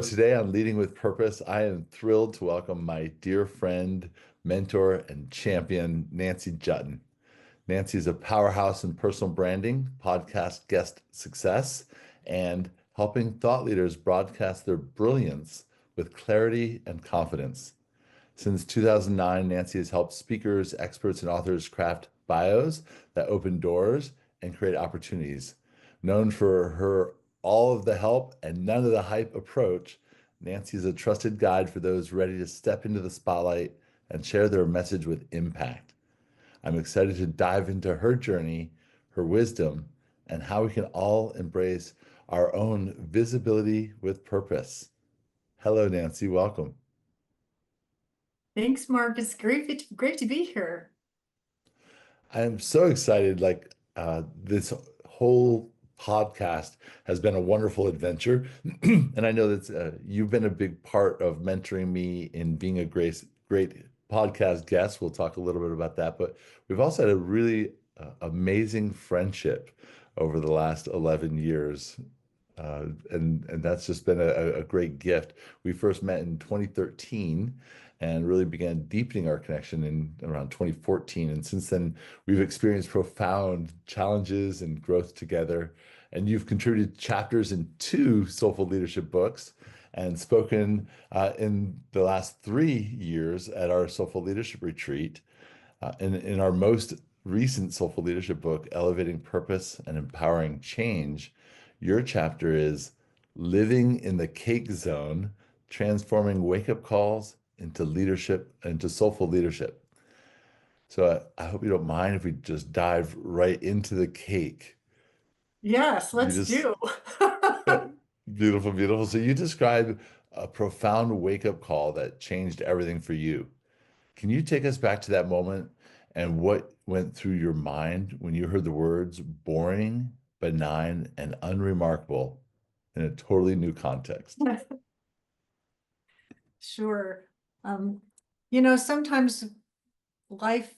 So today on Leading with Purpose, I am thrilled to welcome my dear friend, mentor, and champion, Nancy Juetten. Nancy is a powerhouse in personal branding, podcast guest success, and helping thought leaders broadcast their brilliance with clarity and confidence. Since 2009, Nancy has helped speakers, experts, and authors craft bios that open doors and create opportunities. Known for her all of the help and none of the hype approach, Nancy is a trusted guide for those ready to step into the spotlight and share their message with impact. I'm excited to dive into her journey, her wisdom, and how we can all embrace our own visibility with purpose. Hello, Nancy. Welcome. Thanks, Mark. It's great to be here. I am so excited. This whole podcast has been a wonderful adventure. And I know that you've been a big part of mentoring me in being a great podcast guest. We'll talk a little bit about that. But we've also had a really amazing friendship over the last 11 years. And that's just been a great gift. We first met in 2013 and really began deepening our connection in around 2014. And since then, we've experienced profound challenges and growth together. And you've contributed chapters in two Soulful Leadership books and spoken in the last 3 years at our Soulful Leadership Retreat. In our most recent Soulful Leadership book, Elevating Purpose and Empowering Change, your chapter is Living in the Cake Zone, Transforming Wake-Up Calls into Soulful Leadership. So I hope you don't mind if we just dive right into the cake. Yes, You let's just do. Beautiful, beautiful. So you describe a profound wake-up call that changed everything for you. Can you take us back to that moment and what went through your mind when you heard the words boring, benign, and unremarkable in a totally new context? Sure. Um, sometimes life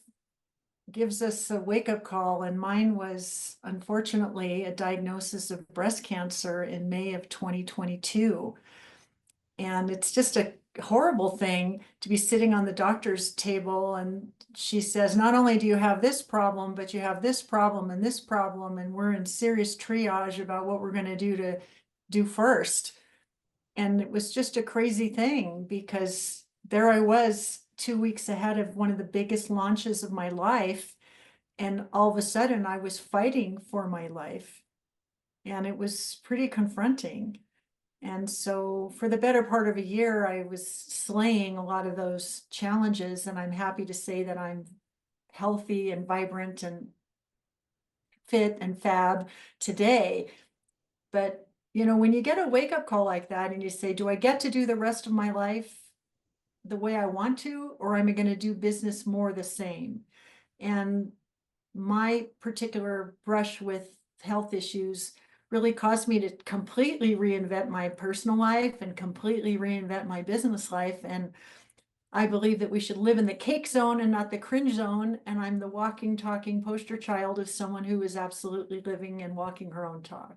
gives us a wake-up call, and mine was unfortunately a diagnosis of breast cancer in May of 2022. And it's just a horrible thing to be sitting on the doctor's table and she says, not only do you have this problem, but you have this problem and this problem, and we're in serious triage about what we're going to do first. And it was just a crazy thing because there I was 2 weeks ahead of one of the biggest launches of my life. And all of a sudden I was fighting for my life. And it was pretty confronting. And so for the better part of a year, I was slaying a lot of those challenges. And I'm happy to say that I'm healthy and vibrant and fit and fab today. But, when you get a wake up call like that and you say, do I get to do the rest of my life the way I want to, or am I going to do business more the same? And my particular brush with health issues really caused me to completely reinvent my personal life and completely reinvent my business life. And I believe that we should live in the cake zone and not the cringe zone. And I'm the walking, talking poster child of someone who is absolutely living and walking her own talk.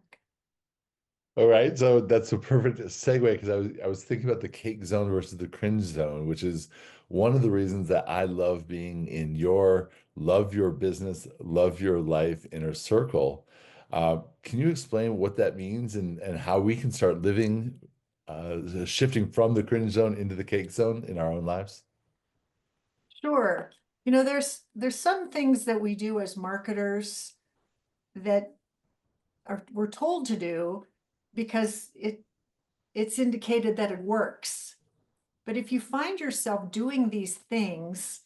All right, so that's a perfect segue because I was thinking about the cake zone versus the cringe zone, which is one of the reasons that I love being in your love your business, love your life inner circle. Can you explain what that means and how we can start living, shifting from the cringe zone into the cake zone in our own lives? Sure. There's some things that we do as marketers that we're told to do because it's indicated that it works. But if you find yourself doing these things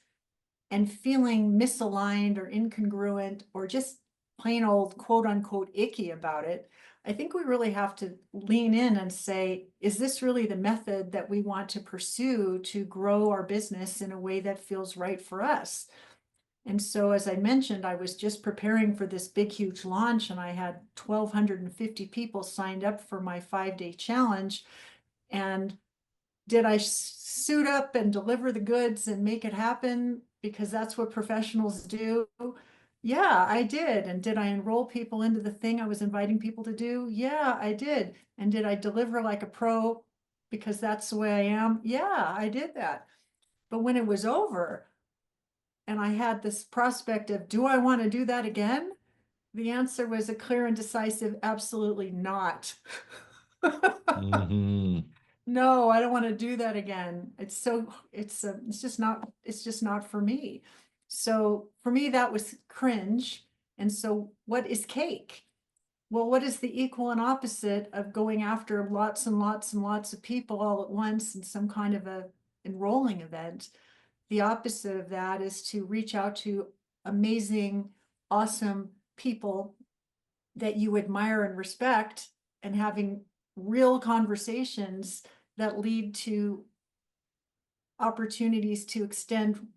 and feeling misaligned or incongruent or just plain old quote unquote icky about it, I think we really have to lean in and say, is this really the method that we want to pursue to grow our business in a way that feels right for us? And so, as I mentioned, I was just preparing for this big, huge launch, and I had 1,250 people signed up for my 5-day challenge. And did I suit up and deliver the goods and make it happen? Because that's what professionals do. Yeah, I did. And did I enroll people into the thing I was inviting people to do? Yeah, I did. And did I deliver like a pro? because that's the way I am. Yeah, I did that. But when it was over and I had this prospect of, do I want to do that again? The answer was a clear and decisive, absolutely not. Hmm. No, I don't want to do that again. It's just not for me. So for me, that was cringe. And so what is cake? Well, what is the equal and opposite of going after lots and lots and lots of people all at once in some kind of a enrolling event? The opposite of that is to reach out to amazing, awesome people that you admire and respect, and having real conversations that lead to opportunities to extend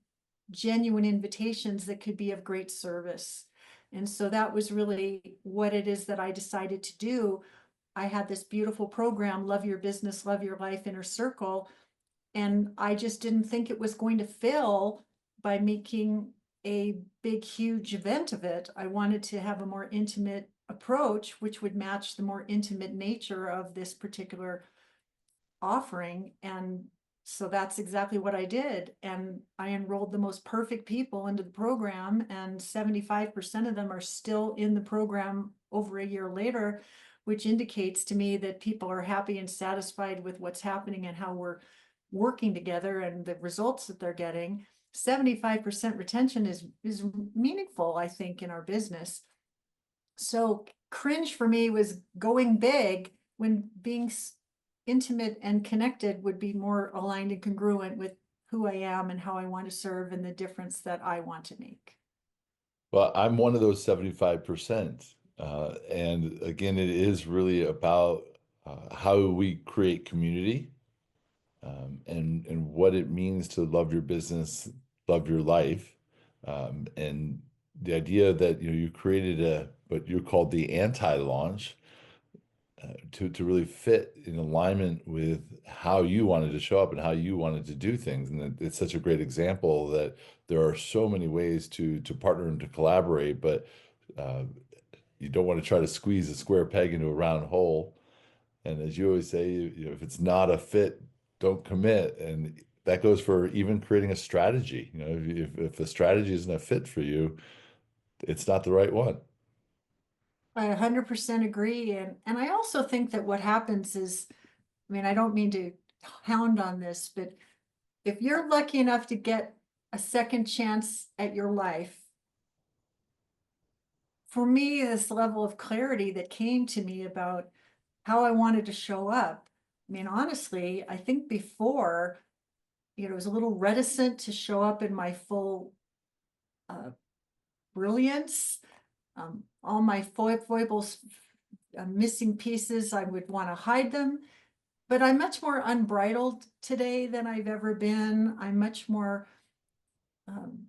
genuine invitations that could be of great service. And so that was really what it is that I decided to do. I had this beautiful program, Love Your Business, Love Your Life Inner Circle, and I just didn't think it was going to fail by making a big, huge event of it. I wanted to have a more intimate approach, which would match the more intimate nature of this particular offering. And so that's exactly what I did. And I enrolled the most perfect people into the program, and 75% of them are still in the program over a year later, which indicates to me that people are happy and satisfied with what's happening and how we're working together and the results that they're getting. 75% retention is meaningful, I think, in our business. So cringe for me was going big when being intimate and connected would be more aligned and congruent with who I am and how I want to serve and the difference that I want to make. Well, I'm one of those 75%. And again, it is really about how we create community, and what it means to love your business, love your life. And the idea that you created what you called the anti-launch, to really fit in alignment with how you wanted to show up and how you wanted to do things. And it's such a great example that there are so many ways to partner and to collaborate, but uh, you don't want to try to squeeze a square peg into a round hole. And as you always say, if it's not a fit, don't commit. And that goes for even creating a strategy. If the strategy isn't a fit for you, it's not the right one. I 100% agree. And I also think that what happens is, I mean, I don't mean to hound on this, but if you're lucky enough to get a second chance at your life, for me, this level of clarity that came to me about how I wanted to show up. I mean, honestly, I think before, I was a little reticent to show up in my full uh, brilliance. All my foibles, missing pieces, I would want to hide them. But I'm much more unbridled today than I've ever been. I'm much more um,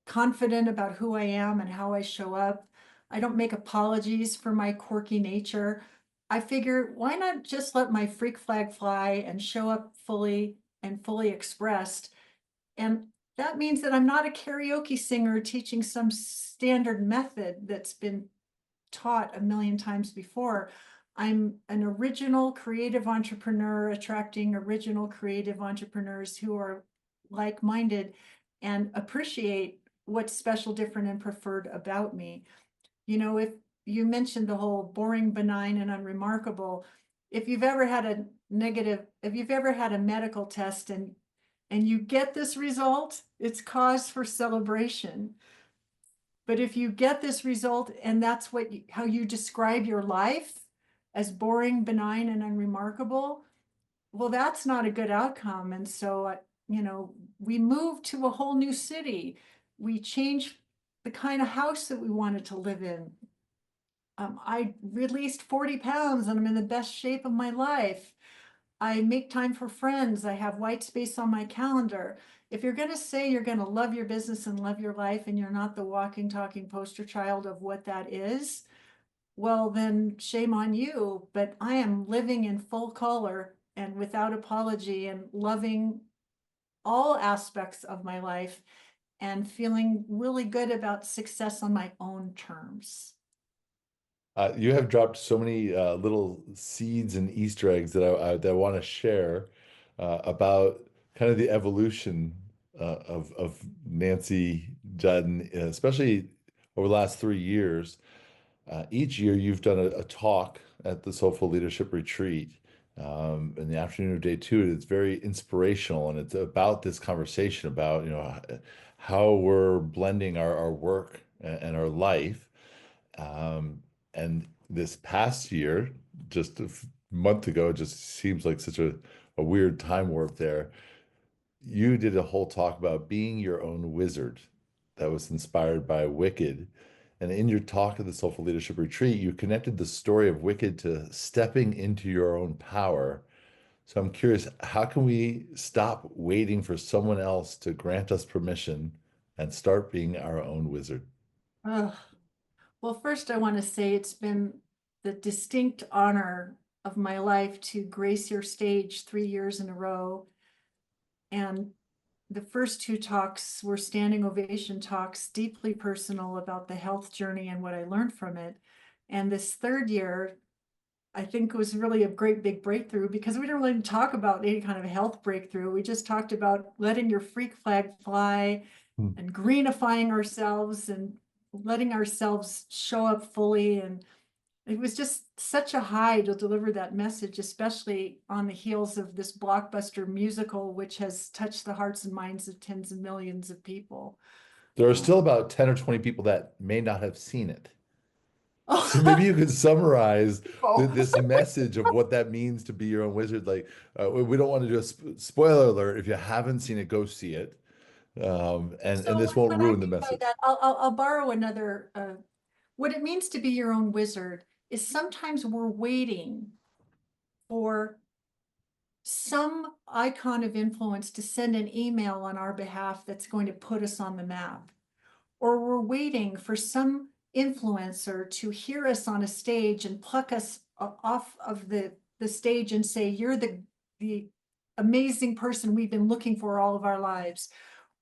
confident about who I am and how I show up. I don't make apologies for my quirky nature. I figure, why not just let my freak flag fly and show up fully and fully expressed? And that means that I'm not a karaoke singer teaching some standard method that's been taught a million times before. I'm an original creative entrepreneur attracting original creative entrepreneurs who are like-minded and appreciate what's special, different, and preferred about me. If you mentioned the whole boring, benign, and unremarkable, if you've ever had a medical test and you get this result, it's cause for celebration. But if you get this result and that's how you describe your life as boring, benign, and unremarkable, well, that's not a good outcome. And so, we moved to a whole new city. We changed the kind of house that we wanted to live in. I released 40 pounds and I'm in the best shape of my life. I make time for friends. I have white space on my calendar. If you're going to say you're going to love your business and love your life, and you're not the walking, talking poster child of what that is, well, then shame on you. But I am living in full color and without apology and loving all aspects of my life and feeling really good about success on my own terms. You have dropped so many little seeds and Easter eggs that that I want to share about kind of the evolution of Nancy Juetten, especially over the last 3 years. Each year, you've done a talk at the Soulful Leadership Retreat in the afternoon of day two. It's very inspirational, and it's about this conversation about how we're blending our work and our life. Um, and this past year, just month ago, it just seems like such a weird time warp there. You did a whole talk about being your own wizard that was inspired by Wicked. And in your talk at the Soulful Leadership Retreat, you connected the story of Wicked to stepping into your own power. So I'm curious, how can we stop waiting for someone else to grant us permission and start being our own wizard? Ugh. Well, first, I want to say it's been the distinct honor of my life to grace your stage 3 years in a row. And the first two talks were standing ovation talks, deeply personal about the health journey and what I learned from it. And this third year, I think was really a great big breakthrough because we didn't really talk about any kind of health breakthrough. We just talked about letting your freak flag fly Hmm. and greenifying ourselves and letting ourselves show up fully. And it was just such a high to deliver that message, especially on the heels of this blockbuster musical, which has touched the hearts and minds of tens of millions of people. There are Uh, still about 10 or 20 people that may not have seen it. So maybe oh, you could summarize people. this message of what that means to be your own wizard. Like, we don't want to do a spoiler alert. If you haven't seen it, go see it. And So this won't what I ruin the mean by message. that, I'll borrow another. What it means to be your own wizard is sometimes we're waiting for some icon of influence to send an email on our behalf that's going to put us on the map. Or we're waiting for some influencer to hear us on a stage and pluck us off of the stage and say, you're the amazing person we've been looking for all of our lives.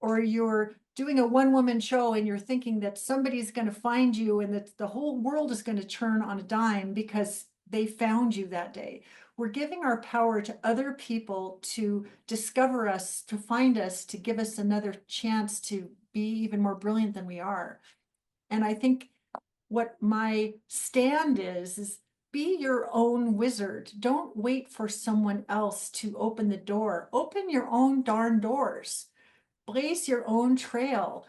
Or you're doing a one-woman show and you're thinking that somebody's going to find you and that the whole world is going to turn on a dime because they found you that day. We're giving our power to other people to discover us, to find us, to give us another chance to be even more brilliant than we are. And I think what my stand is be your own wizard. Don't wait for someone else to open the door. Open your own darn doors. Blaze your own trail.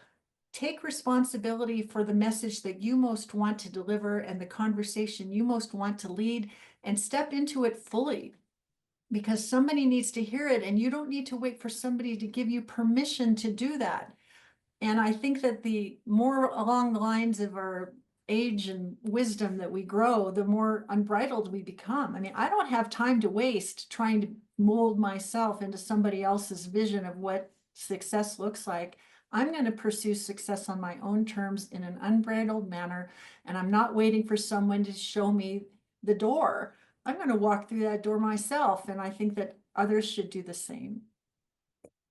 Take responsibility for the message that you most want to deliver and the conversation you most want to lead, and step into it fully because somebody needs to hear it, and you don't need to wait for somebody to give you permission to do that. And I think that the more along the lines of our age and wisdom that we grow, the more unbridled we become. I mean, I don't have time to waste trying to mold myself into somebody else's vision of what success looks like. I'm going to pursue success on my own terms in an unbridled manner, and I'm not waiting for someone to show me the door. I'm going to walk through that door myself, and I think that others should do the same.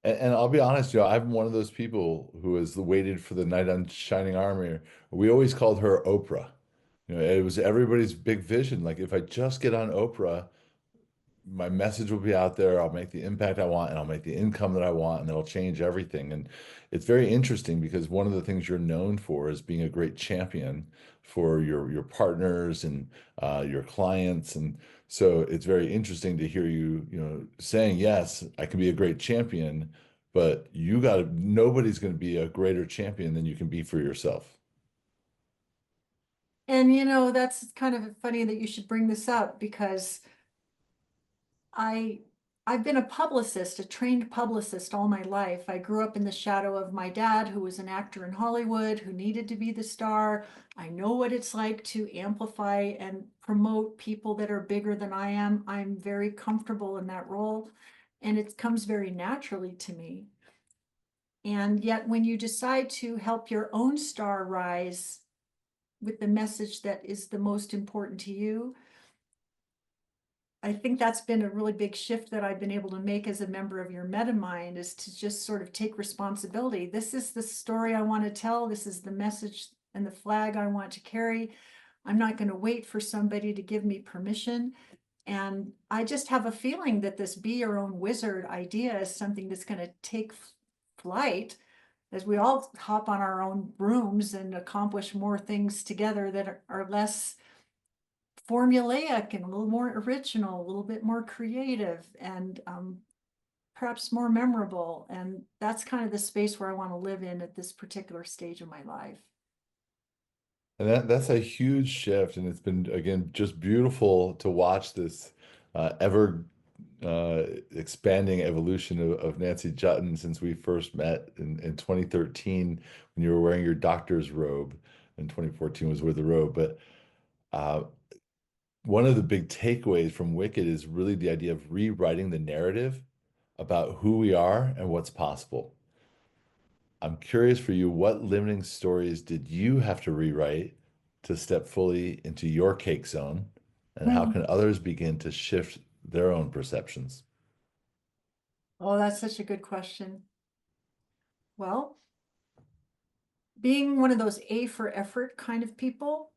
And I'll be honest, I'm one of those people who has waited for the knight on shining armor. We always called her Oprah. It was everybody's big vision. Like, if I just get on Oprah, my message will be out there. I'll make the impact I want, and I'll make the income that I want, and it'll change everything. And it's very interesting because one of the things you're known for is being a great champion for your partners and your clients. And so it's very interesting to hear you, saying, yes, I can be a great champion, but nobody's going to be a greater champion than you can be for yourself. And that's kind of funny that you should bring this up because I I've been a publicist, a trained publicist all my life. I grew up in the shadow of my dad, who was an actor in Hollywood, who needed to be the star. I know what it's like to amplify and promote people that are bigger than I am. I'm very comfortable in that role, and it comes very naturally to me. And yet, when you decide to help your own star rise with the message that is the most important to you, I think that's been a really big shift that I've been able to make as a member of your MetaMind, is to just sort of take responsibility. This is the story I want to tell. This is the message and the flag I want to carry. I'm not going to wait for somebody to give me permission. And I just have a feeling that this be your own wizard idea is something that's going to take flight as we all hop on our own brooms and accomplish more things together that are less formulaic and a little more original, a little bit more creative, and perhaps more memorable. And that's kind of the space where I want to live in at this particular stage of my life. And that's a huge shift, and it's been again just beautiful to watch this ever expanding evolution of Nancy Juetten since we first met in 2013 when you were wearing your doctor's robe, and 2014 was with the robe. But uh, one of the big takeaways from Wicked is really the idea of rewriting the narrative about who we are and what's possible. I'm curious for you, what limiting stories did you have to rewrite to step fully into your cake zone? And how Hmm. can others begin to shift their own perceptions? Oh, that's such a good question. Well, being one of those A for effort kind of people,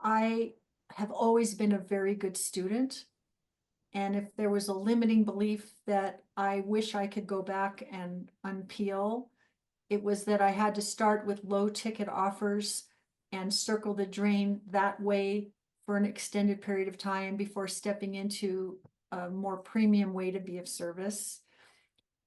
I have always been a very good student. And if there was a limiting belief that I wish I could go back and unpeel, it was that I had to start with low ticket offers and circle the drain that way for an extended period of time before stepping into a more premium way to be of service.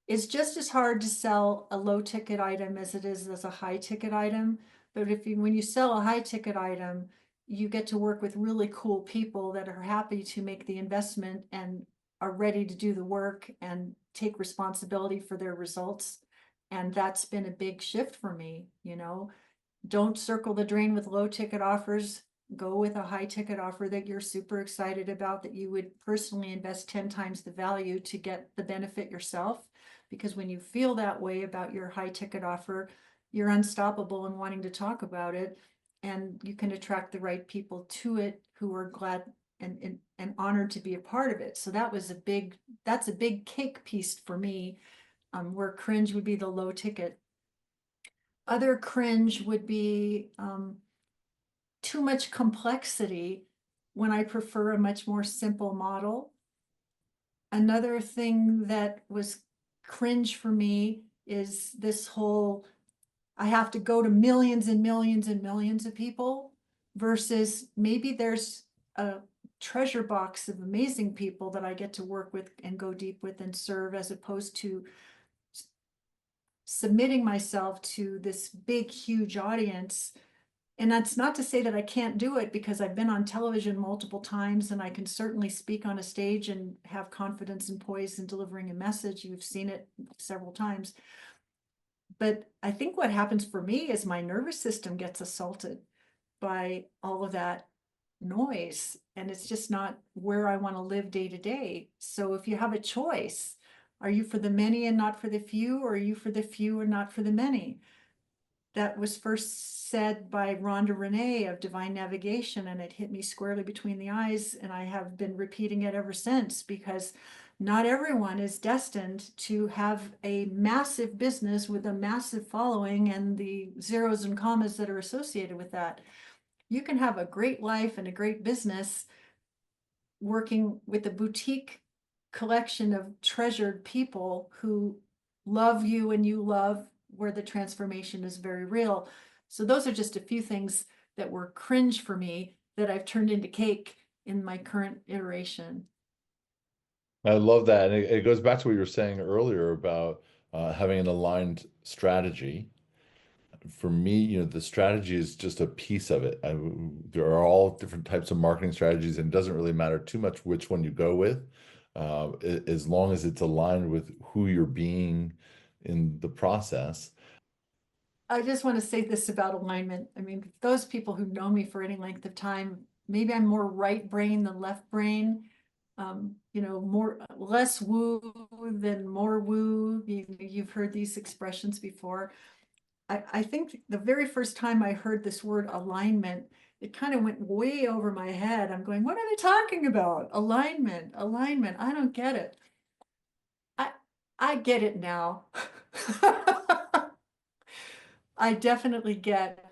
It's just as hard to sell a low ticket item as it is as a high ticket item. But when you sell a high ticket item, you get to work with really cool people that are happy to make the investment and are ready to do the work and take responsibility for their results. And that's been a big shift for me, you know. Don't circle the drain with low ticket offers. Go with a high ticket offer that you're super excited about, that you would personally invest 10 times the value to get the benefit yourself. Because when you feel that way about your high ticket offer, you're unstoppable in wanting to talk about it. And you can attract the right people to it who are glad and honored to be a part of it. So that's a big cake piece for me, where cringe would be the low ticket. Other cringe would be too much complexity when I prefer a much more simple model. Another thing that was cringe for me is this whole I have to go to millions and millions and millions of people versus maybe there's a treasure box of amazing people that I get to work with and go deep with and serve, as opposed to submitting myself to this big, huge audience. And that's not to say that I can't do it, because I've been on television multiple times and I can certainly speak on a stage and have confidence and poise in delivering a message. You've seen it several times. But I think what happens for me is my nervous system gets assaulted by all of that noise. And it's just not where I want to live day to day. So if you have a choice, are you for the many and not for the few, or are you for the few and not for the many? That was first said by Rhonda Renee of Divine Navigation, and it hit me squarely between the eyes. And I have been repeating it ever since, because not everyone is destined to have a massive business with a massive following and the zeros and commas that are associated with that. You can have a great life and a great business working with a boutique collection of treasured people who love you and you love, where the transformation is very real. So those are just a few things that were cringe for me that I've turned into cake in my current iteration. I love that. And it goes back to what you were saying earlier about having an aligned strategy. For me, the strategy is just a piece of it. There are all different types of marketing strategies, and it doesn't really matter too much which one you go with, as long as it's aligned with who you're being in the process. I just want to say this about alignment. I mean, those people who know me for any length of time, maybe I'm more right brain than left brain. More less woo than more woo. You've heard these expressions before. I think the very first time I heard this word alignment, it kind of went way over my head. I'm going, what are they talking about? Alignment, alignment. I don't get it. I I get it now. I definitely get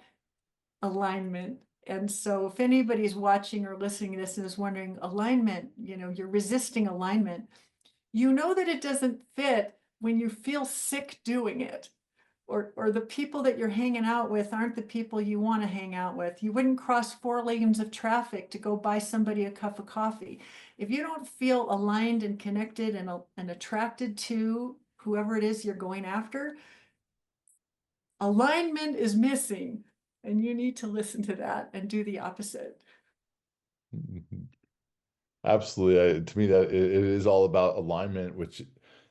alignment. And so if anybody's watching or listening to this and is wondering alignment, you're resisting alignment, you know that it doesn't fit when you feel sick doing it. Or the people that you're hanging out with aren't the people you want to hang out with. You wouldn't cross 4 lanes of traffic to go buy somebody a cup of coffee. If you don't feel aligned and connected and attracted to whoever it is you're going after, alignment is missing. And you need to listen to that and do the opposite. Mhm. Absolutely. To me, that it is all about alignment, which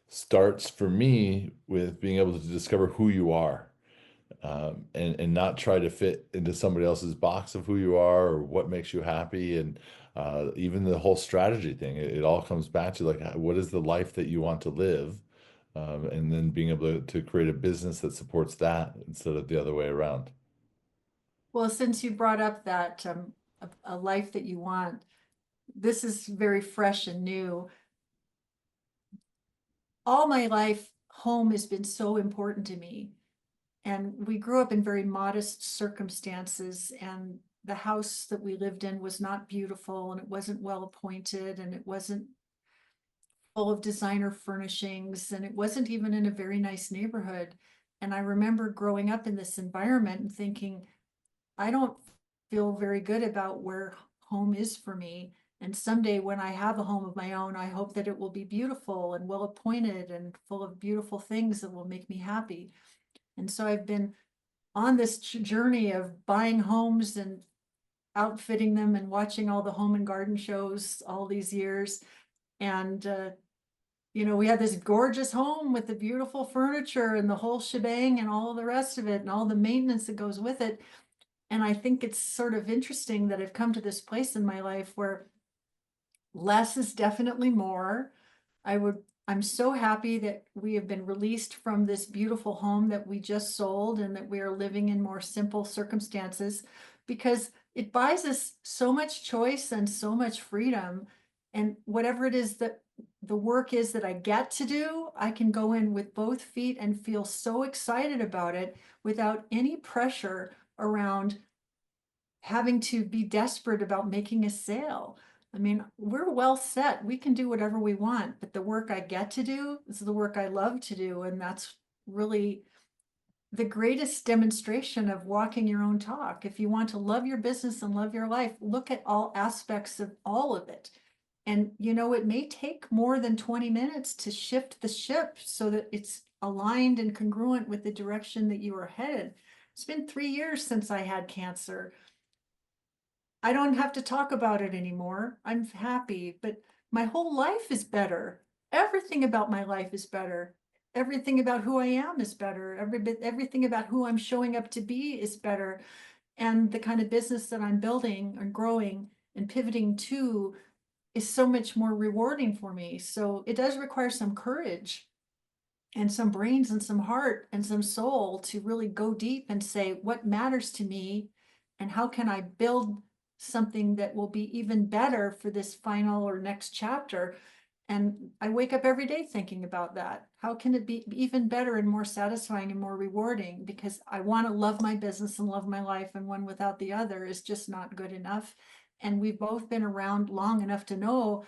starts for me with being able to discover who you are, and not try to fit into somebody else's box of who you are or what makes you happy. And even the whole strategy thing, it all comes back to like, what is the life that you want to live? And then being able to create a business that supports that instead of the other way around. Well, since you brought up that a life that you want, this is very fresh and new. All my life, home has been so important to me. And we grew up in very modest circumstances, and the house that we lived in was not beautiful, and it wasn't well appointed, and it wasn't full of designer furnishings, and it wasn't even in a very nice neighborhood. And I remember growing up in this environment and thinking, I don't feel very good about where home is for me. And someday when I have a home of my own, I hope that it will be beautiful and well appointed and full of beautiful things that will make me happy. And so I've been on this journey of buying homes and outfitting them and watching all the home and garden shows all these years. And, we had this gorgeous home with the beautiful furniture and the whole shebang and all the rest of it and all the maintenance that goes with it. And I think it's sort of interesting that I've come to this place in my life where less is definitely more. I'm so happy that we have been released from this beautiful home that we just sold and that we are living in more simple circumstances, because it buys us so much choice and so much freedom. And whatever it is that the work is that I get to do, I can go in with both feet and feel so excited about it without any pressure around having to be desperate about making a sale. I mean, we're well set. We can do whatever we want, but the work I get to do is the work I love to do. And that's really the greatest demonstration of walking your own talk. If you want to love your business and love your life, look at all aspects of all of it. And it may take more than 20 minutes to shift the ship so that it's aligned and congruent with the direction that you are headed. It's been 3 years since I had cancer. I don't have to talk about it anymore. I'm happy, but my whole life is better. Everything about my life is better. Everything about who I am is better. Everything about who I'm showing up to be is better. And the kind of business that I'm building and growing and pivoting to is so much more rewarding for me. So it does require some courage and some brains and some heart and some soul to really go deep and say what matters to me and how can I build something that will be even better for this final or next chapter. And I wake up every day thinking about that. How can it be even better and more satisfying and more rewarding? Because I want to love my business and love my life, and one without the other is just not good enough. And we've both been around long enough to know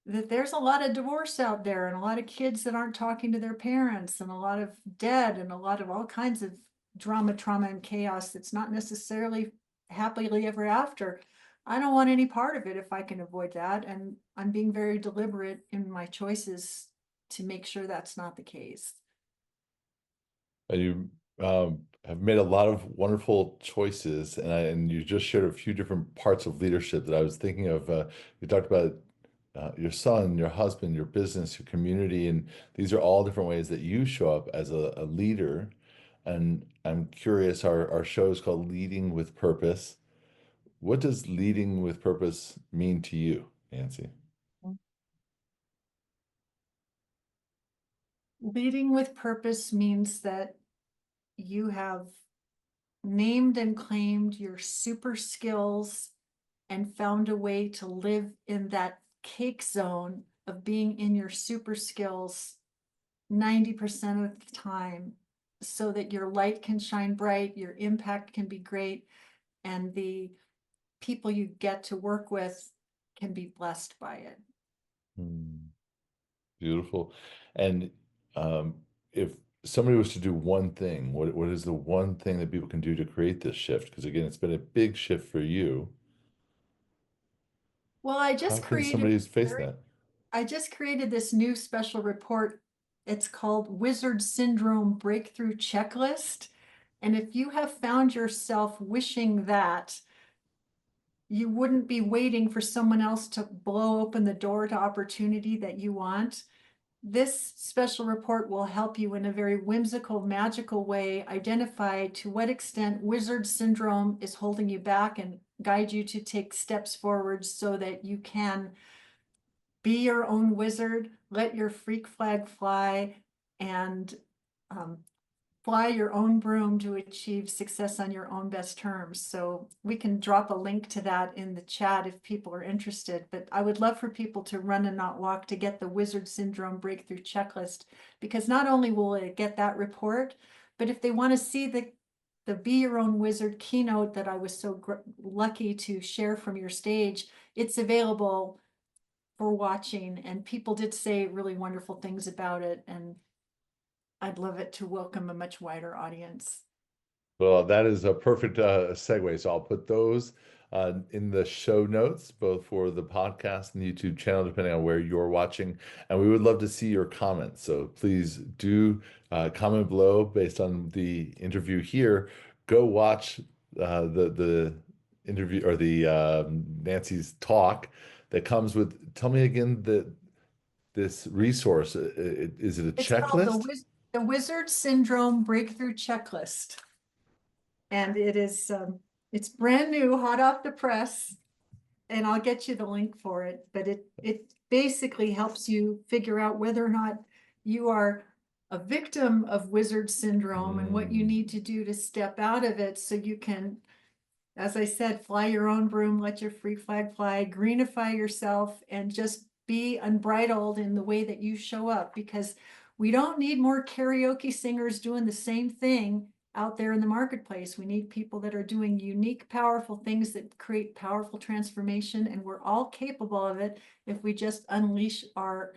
that there's a lot of divorce out there and a lot of kids that aren't talking to their parents and a lot of dead and a lot of all kinds of drama, trauma, and chaos that's not necessarily happily ever after. I don't want any part of it if I can avoid that. And I'm being very deliberate in my choices to make sure that's not the case. And you have made a lot of wonderful choices, and you just shared a few different parts of leadership that I was thinking of. You talked about your son, your husband, your business, your community, and these are all different ways that you show up as a leader. And I'm curious, our show is called Leading with Purpose. What does leading with purpose mean to you, Nancy? Leading with purpose means that you have named and claimed your super skills and found a way to live in that cake zone of being in your super skills 90% of the time so that your light can shine bright, your impact can be great, and the people you get to work with can be blessed by it. Hmm. Beautiful. And if somebody was to do one thing, what is the one thing that people can do to create this shift? Because again, it's been a big shift for you. Well, How can somebody face that? I just created this new special report. It's called Wizard Syndrome Breakthrough Checklist. And if you have found yourself wishing that you wouldn't be waiting for someone else to blow open the door to opportunity that you want, this special report will help you in a very whimsical, magical way identify to what extent wizard syndrome is holding you back and guide you to take steps forward so that you can be your own wizard, let your freak flag fly, and um, fly your own broom to achieve success on your own best terms. So we can drop a link to that in the chat if people are interested. But I would love for people to run and not walk to get the Wizard Syndrome Breakthrough Checklist, because not only will it get that report, but if they want to see the Be Your Own Wizard keynote that I was so lucky to share from your stage, it's available for watching, and people did say really wonderful things about it, and I'd love it to welcome a much wider audience. Well, that is a perfect segue. So I'll put those in the show notes, both for the podcast and the YouTube channel, depending on where you're watching. And we would love to see your comments. So please do comment below based on the interview here. Go watch the interview or the Nancy's talk that comes with. Tell me again this resource. Is it a It's called checklist? the Wizard Syndrome Breakthrough Checklist. And it's brand new, hot off the press, and I'll get you the link for it. But it basically helps you figure out whether or not you are a victim of wizard syndrome and what you Mm, need to do to step out of it so you can, as I said, fly your own broom, let your free flag fly, greenify yourself, and just be unbridled in the way that you show up, because we don't need more karaoke singers doing the same thing out there in the marketplace. We need people that are doing unique, powerful things that create powerful transformation, and we're all capable of it if we just unleash our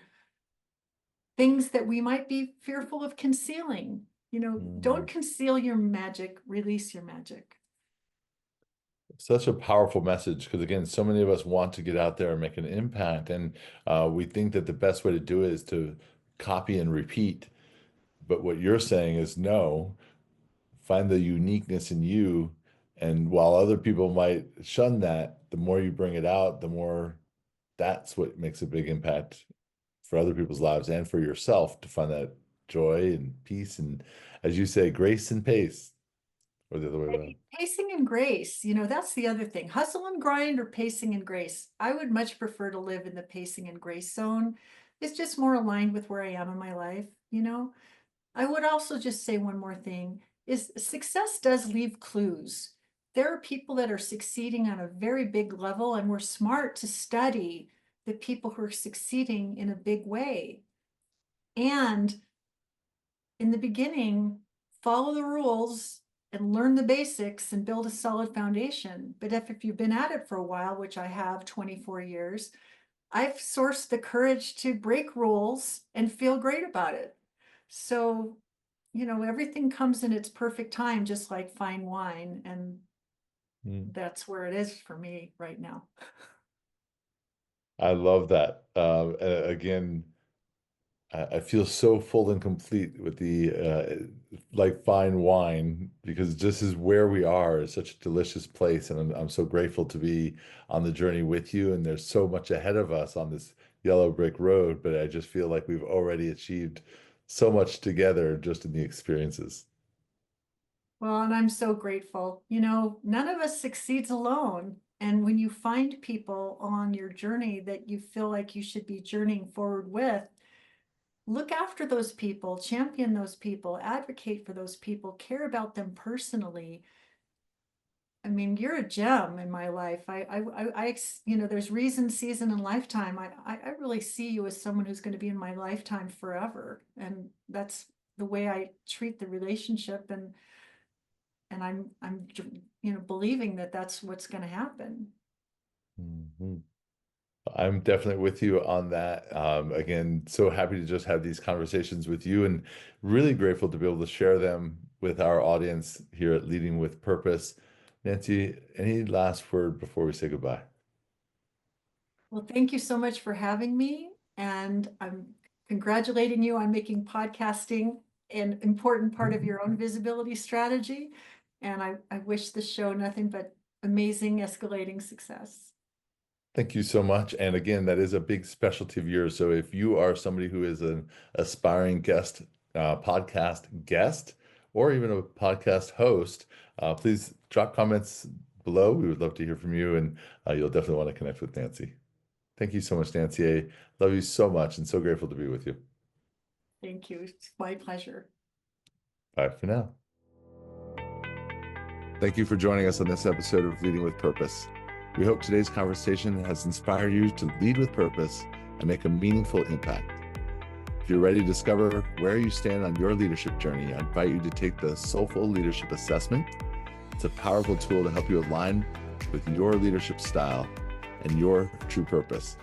things that we might be fearful of concealing. Don't mm. conceal your magic, release your magic. Such a powerful message because, again, so many of us want to get out there and make an impact. And we think that the best way to do it is to copy and repeat. But what you're saying is no, find the uniqueness in you. And while other people might shun that, the more you bring it out, the more that's what makes a big impact for other people's lives and for yourself to find that joy and peace. And as you say, grace and pace, or the other way around. Pacing and grace, that's the other thing. Hustle and grind or pacing and grace. I would much prefer to live in the pacing and grace zone. It's just more aligned with where I am in my life. I would also just say one more thing is success does leave clues. There are people that are succeeding on a very big level, and we're smart to study the people who are succeeding in a big way. And in the beginning, follow the rules and learn the basics and build a solid foundation. But if you've been at it for a while, which I have 24 years, I've sourced the courage to break rules and feel great about it. So, everything comes in its perfect time, just like fine wine. And Mm. that's where it is for me right now. I love that. Again, I feel so full and complete with the like fine wine because this is where we are. It's such a delicious place, and I'm so grateful to be on the journey with you. And there's so much ahead of us on this yellow brick road, but I just feel like we've already achieved so much together just in the experiences. Well, and I'm so grateful. None of us succeeds alone. And when you find people on your journey that you feel like you should be journeying forward with, look after those people, champion those people, advocate for those people, care about them personally. I mean, you're a gem in my life. There's reason, season, and lifetime. I really see you as someone who's going to be in my lifetime forever. And that's the way I treat the relationship. And I'm believing that that's what's going to happen. Mhm. I'm definitely with you on that. Again, so happy to just have these conversations with you and really grateful to be able to share them with our audience here at Leading with Purpose. Nancy, any last word before we say goodbye? Well, thank you so much for having me, and I'm congratulating you on making podcasting an important part of your own visibility strategy. And I wish the show nothing but amazing escalating success. Thank you so much. And again, that is a big specialty of yours. So if you are somebody who is an aspiring guest, podcast guest, or even a podcast host, please drop comments below. We would love to hear from you, and you'll definitely want to connect with Nancy. Thank you so much, Nancy. I love you so much and so grateful to be with you. Thank you. It's my pleasure. Bye for now. Thank you for joining us on this episode of Leading with Purpose. We hope today's conversation has inspired you to lead with purpose and make a meaningful impact. If you're ready to discover where you stand on your leadership journey, I invite you to take the Soulful Leadership Assessment. It's a powerful tool to help you align with your leadership style and your true purpose.